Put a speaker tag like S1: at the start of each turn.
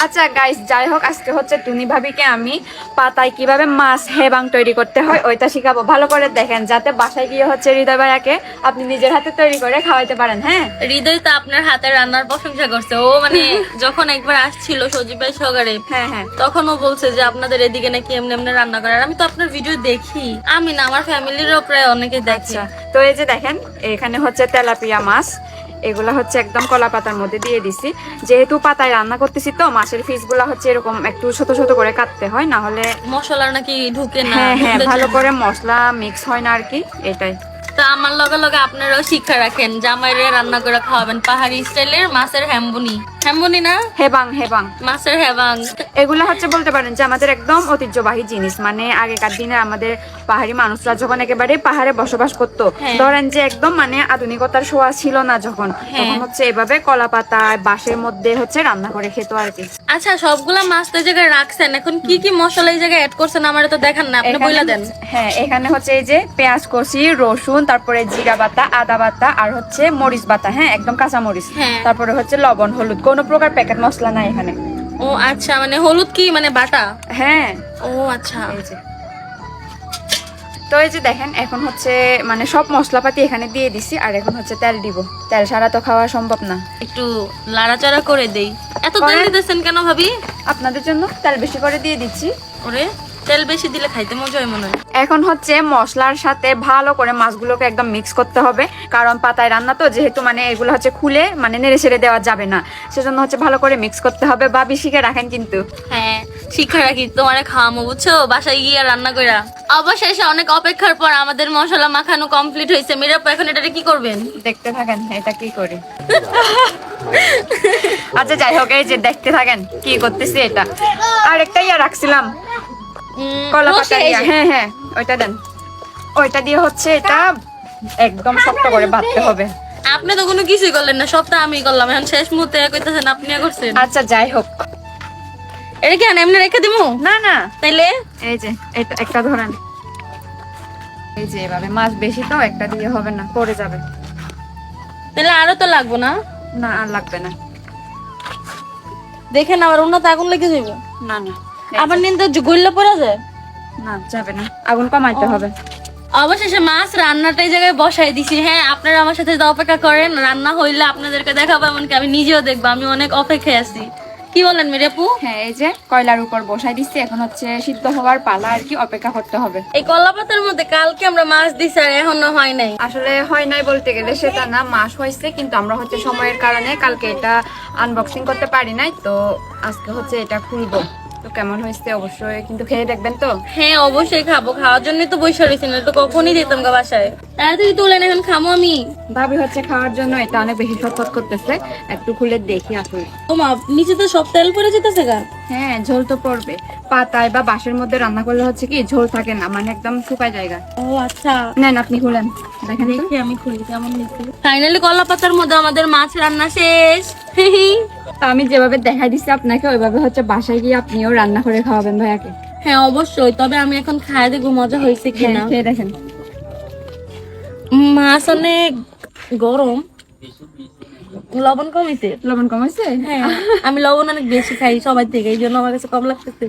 S1: আচ্ছা গাইস, যাই হোক, আজকে হচ্ছে টুনি ভাবিকে আমি পাতায় কিভাবে মাছ হেবাং তৈরি করতে হয় ওইটা শিখাবো। ভালো করে দেখেন, যাতে বাসায় গিয়ে হচ্ছে হৃদয় ভাইয়াকে আপনি নিজের হাতে তৈরি করে খাওয়াইতে পারেন। হ্যাঁ,
S2: হৃদয় তো আপনার হাতের রান্নার প্রশংসা করছে। ও মানে যখন একবার আসছিল সজীব ভাই সহকারে,
S1: হ্যাঁ,
S2: তখন ও বলছে যে আপনাদের এদিকে নাকি এমনি এমনি রান্না করে। আর আমি তো আপনার ভিডিও দেখি, আমি না আমার ফ্যামিলিরও প্রায় অনেকে দেখে।
S1: আচ্ছা, তো এই যে দেখেন, এখানে হচ্ছে তেলাপিয়া মাছ, এগুলা হচ্ছে একদম কলা পাতার মধ্যে দিয়ে দিছি। যেহেতু পাতায় রান্না করতেছি তো মাছের পিস গুলা হচ্ছে এরকম একটু ছোট ছোট করে কাটতে হয়, না হলে
S2: মশলা নাকি ঢুকে না।
S1: হ্যাঁ, ভালো করে মশলা মিক্স হয় না আর কি, এটাই।
S2: তো আমার লগে লগে আপনারাও শিক্ষা রাখেন, জামাইরে রান্না করে খাওয়াবেন পাহাড়ি স্টাইলের মাছের হ্যাম্বুনি। হ্যাম্বুনি না,
S1: হেবাং
S2: মাছের হেবাং।
S1: এগুলা হচ্ছে বলতে পারেন যে আমাদের একদম ঐতিহ্যবাহী জিনিস। মানে আগেকার দিনে আমাদের পাহাড়ি মানুষরা যখন একেবারে পাহাড়ে বসবাস করতো, ধরেন যে একদম মানে আধুনিকতার ছোঁয়া ছিল না যখন, তখন হচ্ছে এভাবে কলা পাতায় বাঁশের মধ্যে হচ্ছে রান্না করে খেতো আর কি।
S2: আচ্ছা, সবগুলা মাছ তো এই জায়গায় রাখছেন, এখন কি কি মশলা এই জায়গায় অ্যাড করছেন আমার তো দেখান না, আপনি বইলা দেন।
S1: হ্যাঁ, এখানে হচ্ছে এই যে পেঁয়াজ কষি, রসুন, তারপরে জিরা বাটা, আদা বাটা, আর হচ্ছে মরিচ বাটা, হ্যাঁ একদম কাঁচা মরিচ, তারপরে হচ্ছে লবণ, হলুদ, কোনো প্রকার প্যাকেট মশলা নাই এখানে।
S2: ও আচ্ছা, মানে হলুদ কি মানে বাটা?
S1: হ্যাঁ।
S2: ও আচ্ছা।
S1: এই যে, তো এই যে দেখেন, এখন হচ্ছে মানে সব মশলাপাতি এখানে দিয়ে দিছি, আর এখন হচ্ছে তেল দিব। তেল ছাড়া তো খাওয়া সম্ভব না।
S2: একটু লাড়াচাড়া করে দেই। এত তেল দিতেছেন কেন ভাবি?
S1: আপনাদের জন্য তেল বেশি করে দিয়ে দিচ্ছি।
S2: ওরে, তেল বেশি দিলে খাইতে মজা হয় মনে হয়।
S1: এখন হচ্ছে মশলার সাথে ভালো করে মাছগুলোকে একদম মিক্স করতে হবে, কারণ পাতায় রান্না তো, যেহেতু মানে এগুলো হচ্ছে খুলে মানে নেড়ে ছেড়ে দেওয়া যাবে না, সেজন্য হচ্ছে ভালো করে মিক্স করতে হবে। ভাবি শিখে রাখেন কিন্তু।
S2: হ্যাঁ, শিক্ষা রাখি, তোমারে খাওয়ামো বুঝছো, বাসায় গিয়ে রান্না কইরা। অবশেষে অনেক অপেক্ষার পর আমাদের মশলা মাখানো কমপ্লিট হয়েছে। মিরাপু, এখন এটারে কি করবেন?
S1: দেখতে থাকেন এটা কি করে। আচ্ছা যাই হোক, এই যে দেখতে থাকেন কি করতেছি। এটা আর একটা ইয়া রাখছিলাম, কলা পাতা দিয়া। হ্যাঁ, ওইটা দেন। ওইটা দিয়ে হচ্ছে এটা একদম শক্ত করে বাঁধতে হবে।
S2: আপনি তো কোনো কিছুই করলেন না, সবটা আমি করলাম। এখন শেষ মুহূর্তে কইতেছেন আপনি করছেন।
S1: আচ্ছা যাই হোক,
S2: এটা কি এমনি রেখে দিমু?
S1: না
S2: তাইলে
S1: এই যে এটা একটা ধরেন, এই যে এভাবে। মাছ বেশি তো, একটা দিয়ে হবে না, পড়ে যাবে।
S2: তাহলে আরো তো লাগবো না?
S1: না, আর লাগবে না।
S2: দেখেন আবার উন্নত আগুন লেগে যাবে।
S1: না,
S2: আবার নিন্দা গুল্লা পড়া যায়
S1: না, যাবে না, আগুন কমাইতে হবে।
S2: অবশেষে মাছ রান্নাটা এই জায়গায় বসাই দিছি। হ্যাঁ, আপনারা আমার সাথে অপেক্ষা করেন, রান্না হইলে আপনাদেরকে দেখাবো, এমনকি আমি নিজেও দেখবো। আমি অনেক অপেক্ষায় আছি। কি বলেন মিরাপু?
S1: হ্যাঁ, এই যে কয়লার উপর বসাই দিচ্ছি, এখন হচ্ছে সিদ্ধ হওয়ার পালা আর কি, অপেক্ষা করতে হবে।
S2: এই কলা পাতার মধ্যে কালকে আমরা মাছ দিছি আর এখনো হয় নাই।
S1: আসলে হয় নাই বলতে গেলে সেটা না, মাছ হয়েছে, কিন্তু আমরা হচ্ছে সময়ের কারণে কালকে এটা আনবক্সিং করতে পারি নাই, তো আজকে হচ্ছে এটা খুলবো। তো কেমন হয়েছে অবশ্যই কিন্তু খেয়ে দেখবেন তো।
S2: হ্যাঁ অবশ্যই খাবো, খাওয়ার জন্য তো বসে রয়েছি, না তো কখনই যেতাম গা বাসায়। তাড়াতাড়ি তুলেন, এখন খামো আমি।
S1: ভাবি হচ্ছে খাওয়ার জন্য এটা অনেক বেশি শর্টকাট করতেছে, একটু খুলে দেখি আসলে।
S2: ও মা, নিচে তো সব তেল পড়ে যেতেছে গা।
S1: হ্যাঁ, ঝোল তো পড়বে। পাতায় বা বাঁশের মধ্যে রান্না করলে হচ্ছে কি ঝোল থাকে না, মানে একদম শুকায় জায়গা।
S2: ও আচ্ছা,
S1: নেন আপনি খুলেন, দেখেন তো।
S2: দেখি আমি খুলি কেমন হয়েছে। ফাইনালি কলা পাতার মধ্যে আমাদের মাছ রান্না শেষ।
S1: তো আমি যেভাবে দেখাই দিচ্ছি আপনাকে, ওইভাবে হচ্ছে বাসায় গিয়ে আপনিও রান্না করে খাওয়াবেন ভাইয়াকে।
S2: হ্যাঁ অবশ্যই, তবে আমি এখন খায় দেখবো মজা হয়েছে কিনা।
S1: খেয়ে দেখেন।
S2: মাছ অনেক গরম, লবণ কম হয়েছে।
S1: লবণ কম হয়েছে?
S2: হ্যাঁ, আমি লবণ অনেক বেশি খাই সবাই থেকে, এই জন্য আমার কাছে কম লাগতেছে।